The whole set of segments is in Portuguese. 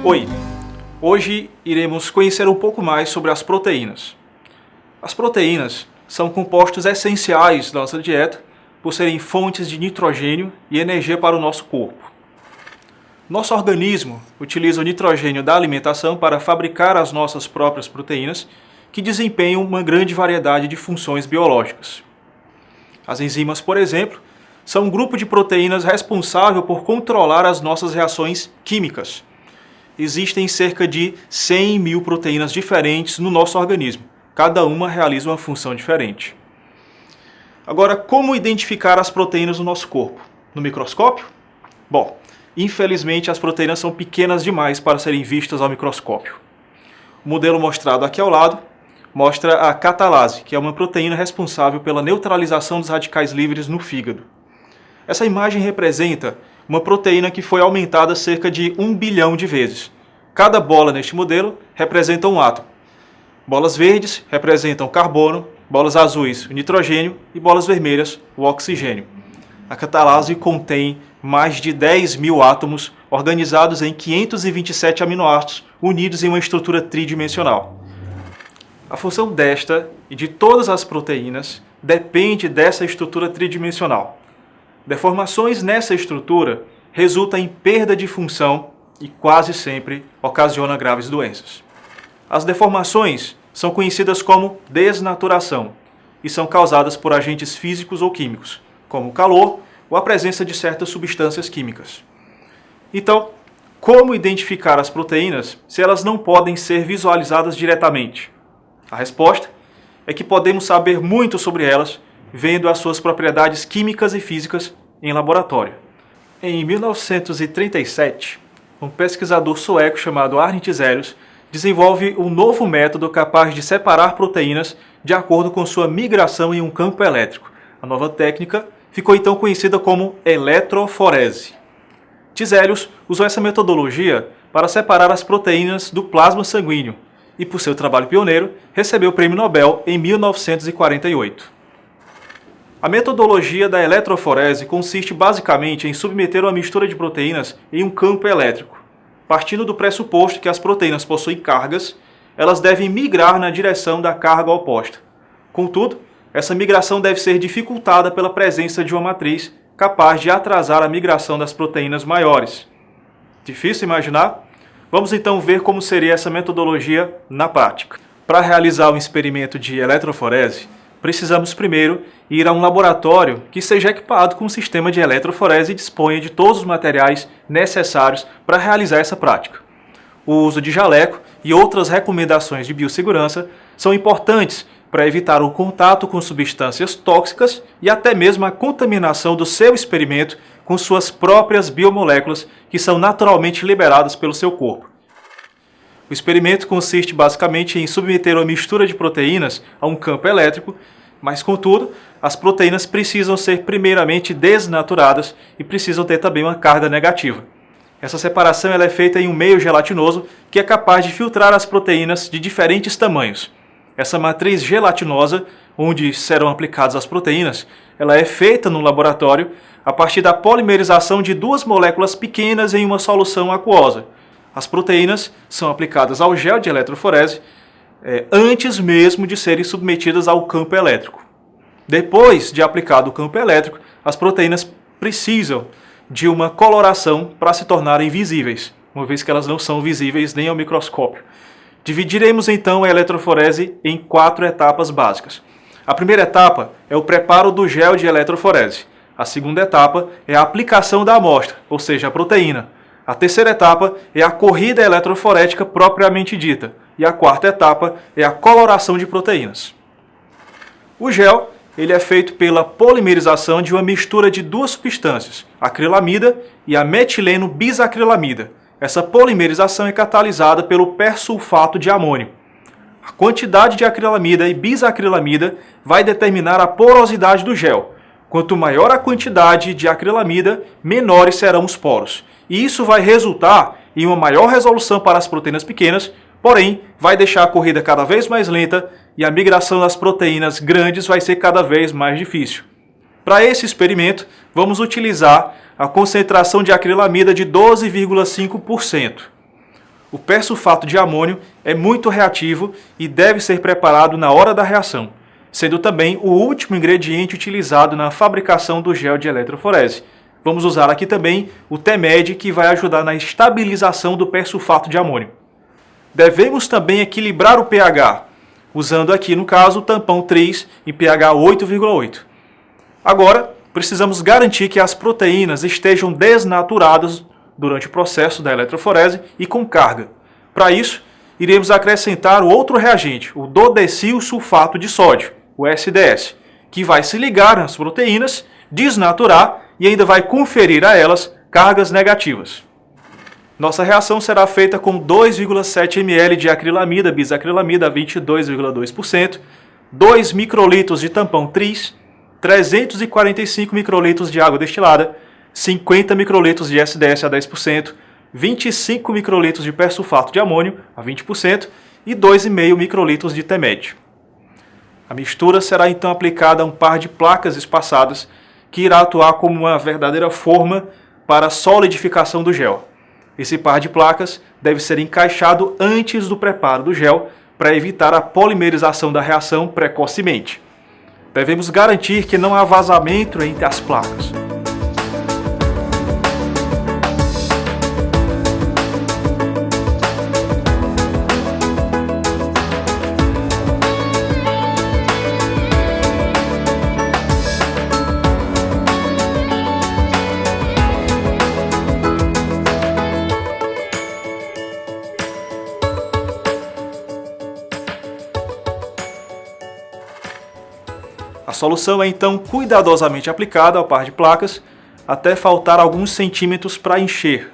Oi! Hoje iremos conhecer um pouco mais sobre as proteínas. As proteínas são compostos essenciais da nossa dieta por serem fontes de nitrogênio e energia para o nosso corpo. Nosso organismo utiliza o nitrogênio da alimentação para fabricar as nossas próprias proteínas, que desempenham uma grande variedade de funções biológicas. As enzimas, por exemplo, são um grupo de proteínas responsável por controlar as nossas reações químicas. Existem cerca de 100 mil proteínas diferentes no nosso organismo. Cada uma realiza uma função diferente. Agora, como identificar as proteínas no nosso corpo? No microscópio? Bom, infelizmente as proteínas são pequenas demais para serem vistas ao microscópio. O modelo mostrado aqui ao lado mostra a catalase, que é uma proteína responsável pela neutralização dos radicais livres no fígado. Essa imagem representa uma proteína que foi aumentada cerca de 1 bilhão de vezes. Cada bola neste modelo representa um átomo. Bolas verdes representam carbono, bolas azuis o nitrogênio e bolas vermelhas o oxigênio. A catalase contém mais de 10 mil átomos organizados em 527 aminoácidos unidos em uma estrutura tridimensional. A função desta e de todas as proteínas depende dessa estrutura tridimensional. Deformações nessa estrutura resultam em perda de função e quase sempre ocasiona graves doenças. As deformações são conhecidas como desnaturação e são causadas por agentes físicos ou químicos, como o calor ou a presença de certas substâncias químicas. Então, como identificar as proteínas se elas não podem ser visualizadas diretamente? A resposta é que podemos saber muito sobre elas vendo as suas propriedades químicas e físicas em laboratório. Em 1937, um pesquisador sueco chamado Arne Tiselius desenvolve um novo método capaz de separar proteínas de acordo com sua migração em um campo elétrico. A nova técnica ficou então conhecida como eletroforese. Tiselius usou essa metodologia para separar as proteínas do plasma sanguíneo e, por seu trabalho pioneiro, recebeu o Prêmio Nobel em 1948. A metodologia da eletroforese consiste basicamente em submeter uma mistura de proteínas em um campo elétrico. Partindo do pressuposto que as proteínas possuem cargas, elas devem migrar na direção da carga oposta. Contudo, essa migração deve ser dificultada pela presença de uma matriz capaz de atrasar a migração das proteínas maiores. Difícil imaginar? Vamos então ver como seria essa metodologia na prática. Para realizar um experimento de eletroforese, precisamos primeiro ir a um laboratório que seja equipado com um sistema de eletroforese e disponha de todos os materiais necessários para realizar essa prática. O uso de jaleco e outras recomendações de biossegurança são importantes para evitar o contato com substâncias tóxicas e até mesmo a contaminação do seu experimento com suas próprias biomoléculas que são naturalmente liberadas pelo seu corpo. O experimento consiste basicamente em submeter uma mistura de proteínas a um campo elétrico, mas contudo, as proteínas precisam ser primeiramente desnaturadas e precisam ter também uma carga negativa. Essa separação ela é feita em um meio gelatinoso que é capaz de filtrar as proteínas de diferentes tamanhos. Essa matriz gelatinosa, onde serão aplicadas as proteínas, ela é feita no laboratório a partir da polimerização de duas moléculas pequenas em uma solução aquosa. As proteínas são aplicadas ao gel de eletroforese antes mesmo de serem submetidas ao campo elétrico. Depois de aplicado o campo elétrico, as proteínas precisam de uma coloração para se tornarem visíveis, uma vez que elas não são visíveis nem ao microscópio. Dividiremos então a eletroforese em 4 etapas básicas. A primeira etapa é o preparo do gel de eletroforese. A segunda etapa é a aplicação da amostra, ou seja, a proteína. A terceira etapa é a corrida eletroforética propriamente dita. E a quarta etapa é a coloração de proteínas. O gel ele é feito pela polimerização de uma mistura de duas substâncias, a acrilamida e a metileno bisacrilamida. Essa polimerização é catalisada pelo persulfato de amônio. A quantidade de acrilamida e bisacrilamida vai determinar a porosidade do gel. Quanto maior a quantidade de acrilamida, menores serão os poros. E isso vai resultar em uma maior resolução para as proteínas pequenas, porém vai deixar a corrida cada vez mais lenta e a migração das proteínas grandes vai ser cada vez mais difícil. Para esse experimento, vamos utilizar a concentração de acrilamida de 12,5%. O persulfato de amônio é muito reativo e deve ser preparado na hora da reação, sendo também o último ingrediente utilizado na fabricação do gel de eletroforese. Vamos usar aqui também o TEMED, que vai ajudar na estabilização do persulfato de amônio. Devemos também equilibrar o pH, usando aqui no caso o tampão 3 em pH 8,8. Agora, precisamos garantir que as proteínas estejam desnaturadas durante o processo da eletroforese e com carga. Para isso, iremos acrescentar o outro reagente, o dodecil sulfato de sódio, o SDS, que vai se ligar nas proteínas, desnaturar e ainda vai conferir a elas cargas negativas. Nossa reação será feita com 2,7 ml de acrilamida, bisacrilamida a 22,2%, 2 microlitros de tampão tris, 345 microlitros de água destilada, 50 microlitros de SDS a 10%, 25 microlitros de persulfato de amônio a 20% e 2,5 microlitros de TEMED. A mistura será então aplicada a um par de placas espaçadas que irá atuar como uma verdadeira forma para a solidificação do gel. Esse par de placas deve ser encaixado antes do preparo do gel para evitar a polimerização da reação precocemente. Devemos garantir que não há vazamento entre as placas. A solução é então cuidadosamente aplicada ao par de placas até faltar alguns centímetros para encher.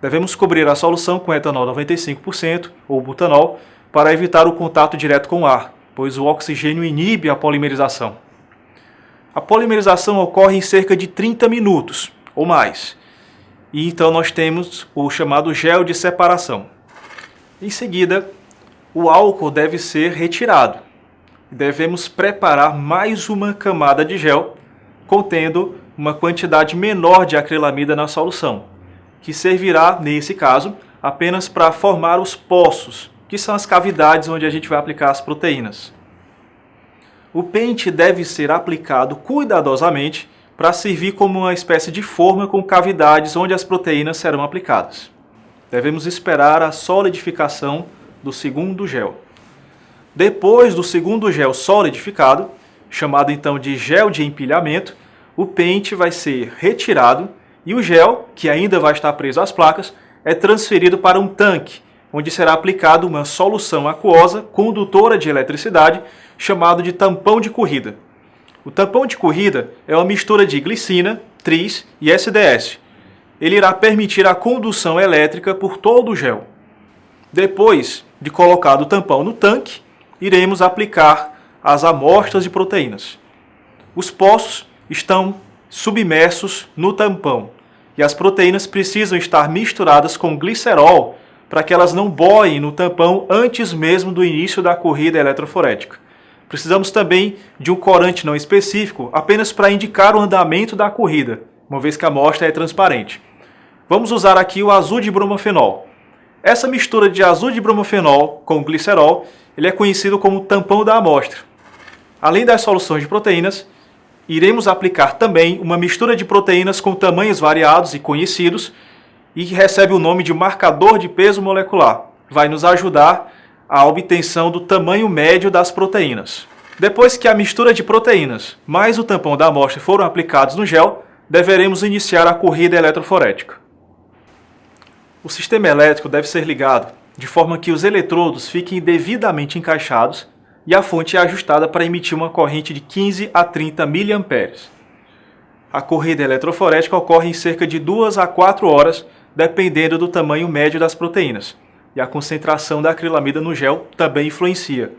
Devemos cobrir a solução com etanol 95% ou butanol para evitar o contato direto com o ar, pois o oxigênio inibe a polimerização. A polimerização ocorre em cerca de 30 minutos ou mais, e então nós temos o chamado gel de separação. Em seguida, o álcool deve ser retirado. Devemos preparar mais uma camada de gel contendo uma quantidade menor de acrilamida na solução, que servirá, nesse caso, apenas para formar os poços, que são as cavidades onde a gente vai aplicar as proteínas. O pente deve ser aplicado cuidadosamente para servir como uma espécie de forma com cavidades onde as proteínas serão aplicadas. Devemos esperar a solidificação do segundo gel. Depois do segundo gel solidificado, chamado então de gel de empilhamento, o pente vai ser retirado e o gel, que ainda vai estar preso às placas, é transferido para um tanque, onde será aplicado uma solução aquosa condutora de eletricidade, chamado de tampão de corrida. O tampão de corrida é uma mistura de glicina, tris e SDS. Ele irá permitir a condução elétrica por todo o gel. Depois de colocado o tampão no tanque, iremos aplicar as amostras de proteínas. Os poços estão submersos no tampão e as proteínas precisam estar misturadas com glicerol para que elas não boiem no tampão antes mesmo do início da corrida eletroforética. Precisamos também de um corante não específico apenas para indicar o andamento da corrida, uma vez que a amostra é transparente. Vamos usar aqui o azul de bromofenol. Essa mistura de azul de bromofenol com glicerol, ele é conhecido como tampão da amostra. Além das soluções de proteínas, iremos aplicar também uma mistura de proteínas com tamanhos variados e conhecidos e que recebe o nome de marcador de peso molecular. Vai nos ajudar à obtenção do tamanho médio das proteínas. Depois que a mistura de proteínas mais o tampão da amostra foram aplicados no gel, deveremos iniciar a corrida eletroforética. O sistema elétrico deve ser ligado de forma que os eletrodos fiquem devidamente encaixados e a fonte é ajustada para emitir uma corrente de 15 a 30 mA. A corrida eletroforética ocorre em cerca de 2 a 4 horas, dependendo do tamanho médio das proteínas, e a concentração da acrilamida no gel também influencia.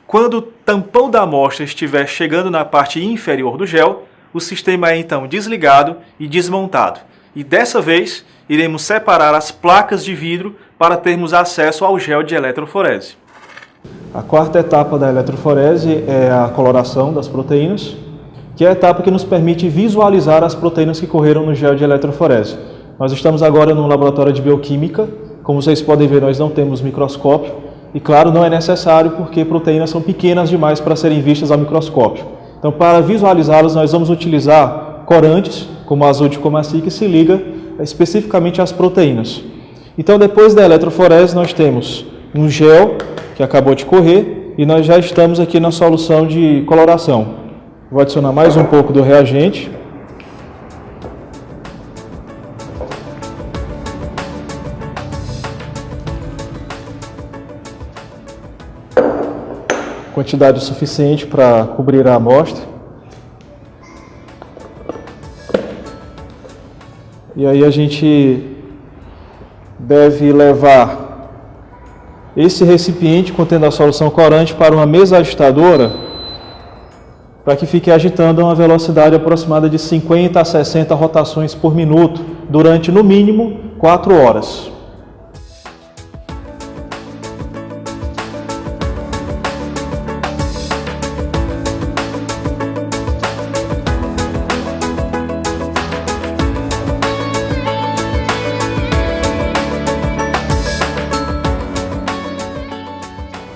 Quando o tampão da amostra estiver chegando na parte inferior do gel, o sistema é então desligado e desmontado, e dessa vez iremos separar as placas de vidro para termos acesso ao gel de eletroforese. A quarta etapa da eletroforese é a coloração das proteínas, que é a etapa que nos permite visualizar as proteínas que correram no gel de eletroforese. Nós estamos agora no laboratório de bioquímica, Como vocês podem ver, nós não temos microscópio e, claro, não é necessário porque proteínas são pequenas demais para serem vistas ao microscópio. Então, para visualizá-las, nós vamos utilizar corantes, como azul de Comassi, que se liga especificamente às proteínas. Então, depois da eletroforese, nós temos um gel que acabou de correr e nós já estamos aqui na solução de coloração. Vou adicionar mais um pouco do reagente. Quantidade suficiente para cobrir a amostra. E aí a gente deve levar esse recipiente contendo a solução corante para uma mesa agitadora para que fique agitando a uma velocidade aproximada de 50 a 60 rotações por minuto durante no mínimo 4 horas.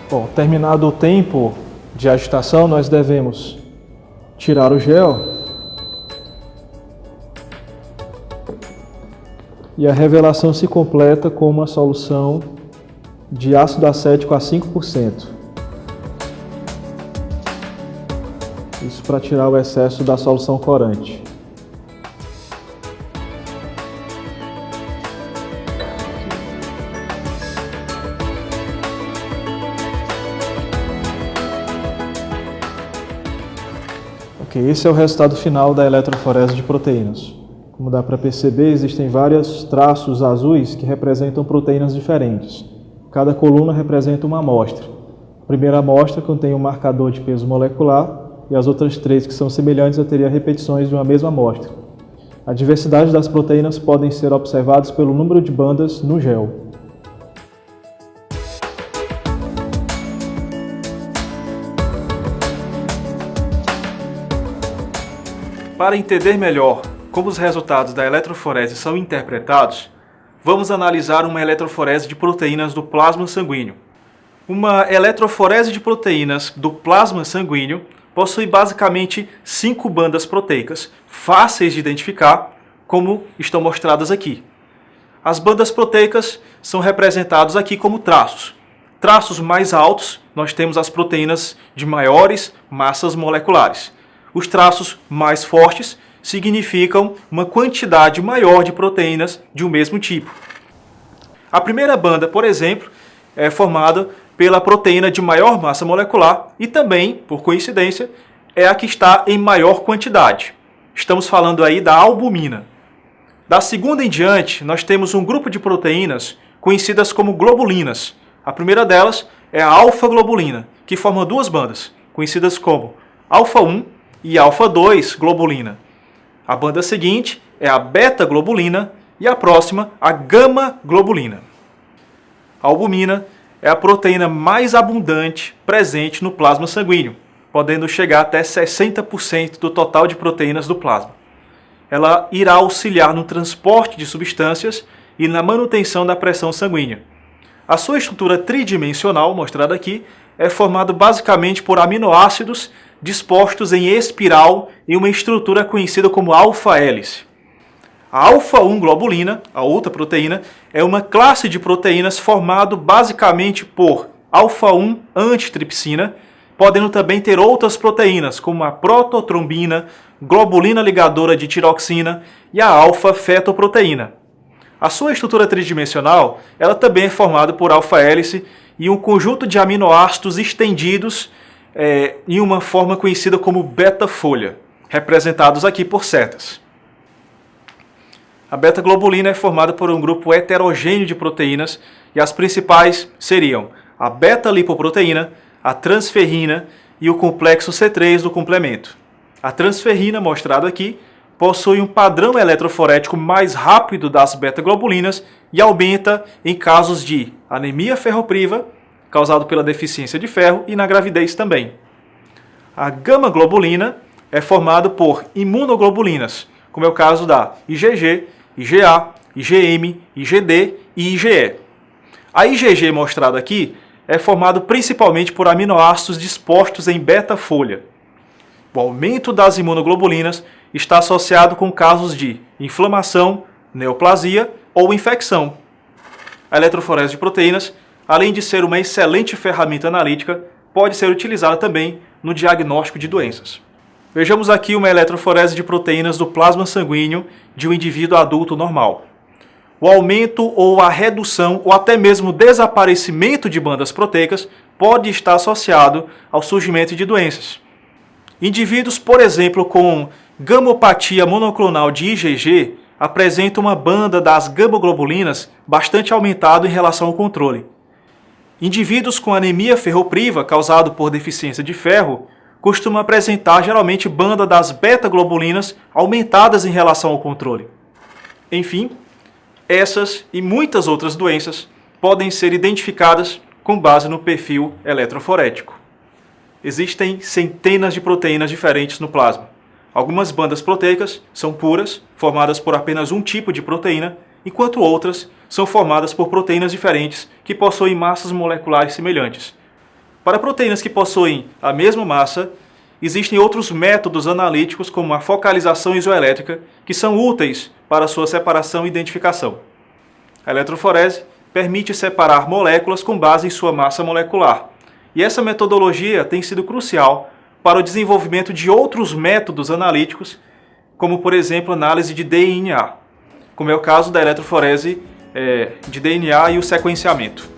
Bom, terminado o tempo de agitação, nós devemos tirar o gel e a revelação se completa com uma solução de ácido acético a 5%. Isso para tirar o excesso da solução corante. Esse é o resultado final da eletroforese de proteínas. Como dá para perceber, existem vários traços azuis que representam proteínas diferentes. Cada coluna representa uma amostra. A primeira amostra contém um marcador de peso molecular e as outras 3 que são semelhantes teriam repetições de uma mesma amostra. A diversidade das proteínas podem ser observadas pelo número de bandas no gel. Para entender melhor como os resultados da eletroforese são interpretados, vamos analisar uma eletroforese de proteínas do plasma sanguíneo. Uma eletroforese de proteínas do plasma sanguíneo possui basicamente 5 bandas proteicas, fáceis de identificar, como estão mostradas aqui. As bandas proteicas são representadas aqui como traços. Traços mais altos, nós temos as proteínas de maiores massas moleculares. Os traços mais fortes significam uma quantidade maior de proteínas de um mesmo tipo. A primeira banda, por exemplo, é formada pela proteína de maior massa molecular e também, por coincidência, é a que está em maior quantidade. Estamos falando aí da albumina. Da segunda em diante, nós temos um grupo de proteínas conhecidas como globulinas. A primeira delas é a alfa-globulina, que forma 2 bandas, conhecidas como alfa-1 e alfa-2 globulina. A banda seguinte é a beta-globulina e a próxima a gama-globulina. A albumina é a proteína mais abundante presente no plasma sanguíneo, podendo chegar até 60% do total de proteínas do plasma. Ela irá auxiliar no transporte de substâncias e na manutenção da pressão sanguínea. A sua estrutura tridimensional, mostrada aqui, é formada basicamente por aminoácidos dispostos em espiral em uma estrutura conhecida como alfa-hélice. A alfa-1 globulina, a outra proteína, é uma classe de proteínas formado basicamente por alfa-1 antitripsina, podendo também ter outras proteínas, como a prototrombina, globulina ligadora de tiroxina e a alfa-fetoproteína. A sua estrutura tridimensional, ela também é formada por alfa-hélice e um conjunto de aminoácidos estendidos em uma forma conhecida como beta-folha, representados aqui por setas. A beta-globulina é formada por um grupo heterogêneo de proteínas e as principais seriam a beta-lipoproteína, a transferrina e o complexo C3 do complemento. A transferrina, mostrado aqui, possui um padrão eletroforético mais rápido das beta-globulinas e aumenta em casos de anemia ferropriva, causado pela deficiência de ferro, e na gravidez também. A gama-globulina é formada por imunoglobulinas, como é o caso da IgG, IgA, IgM, IgD e IgE. A IgG mostrada aqui é formado principalmente por aminoácidos dispostos em beta-folha. O aumento das imunoglobulinas está associado com casos de inflamação, neoplasia ou infecção. A eletroforese de proteínas, além de ser uma excelente ferramenta analítica, pode ser utilizada também no diagnóstico de doenças. Vejamos aqui uma eletroforese de proteínas do plasma sanguíneo de um indivíduo adulto normal. O aumento ou a redução ou até mesmo desaparecimento de bandas proteicas pode estar associado ao surgimento de doenças. Indivíduos, por exemplo, com gamopatia monoclonal de IgG apresentam uma banda das gamoglobulinas bastante aumentado em relação ao controle. Indivíduos com anemia ferropriva causado por deficiência de ferro costumam apresentar geralmente banda das beta-globulinas aumentadas em relação ao controle. Enfim, essas e muitas outras doenças podem ser identificadas com base no perfil eletroforético. Existem centenas de proteínas diferentes no plasma. Algumas bandas proteicas são puras, formadas por apenas um tipo de proteína, enquanto outras são formadas por proteínas diferentes que possuem massas moleculares semelhantes. Para proteínas que possuem a mesma massa, existem outros métodos analíticos como a focalização isoelétrica que são úteis para sua separação e identificação. A eletroforese permite separar moléculas com base em sua massa molecular, e essa metodologia tem sido crucial para o desenvolvimento de outros métodos analíticos, como por exemplo análise de DNA, como é o caso da eletroforese de DNA e o sequenciamento.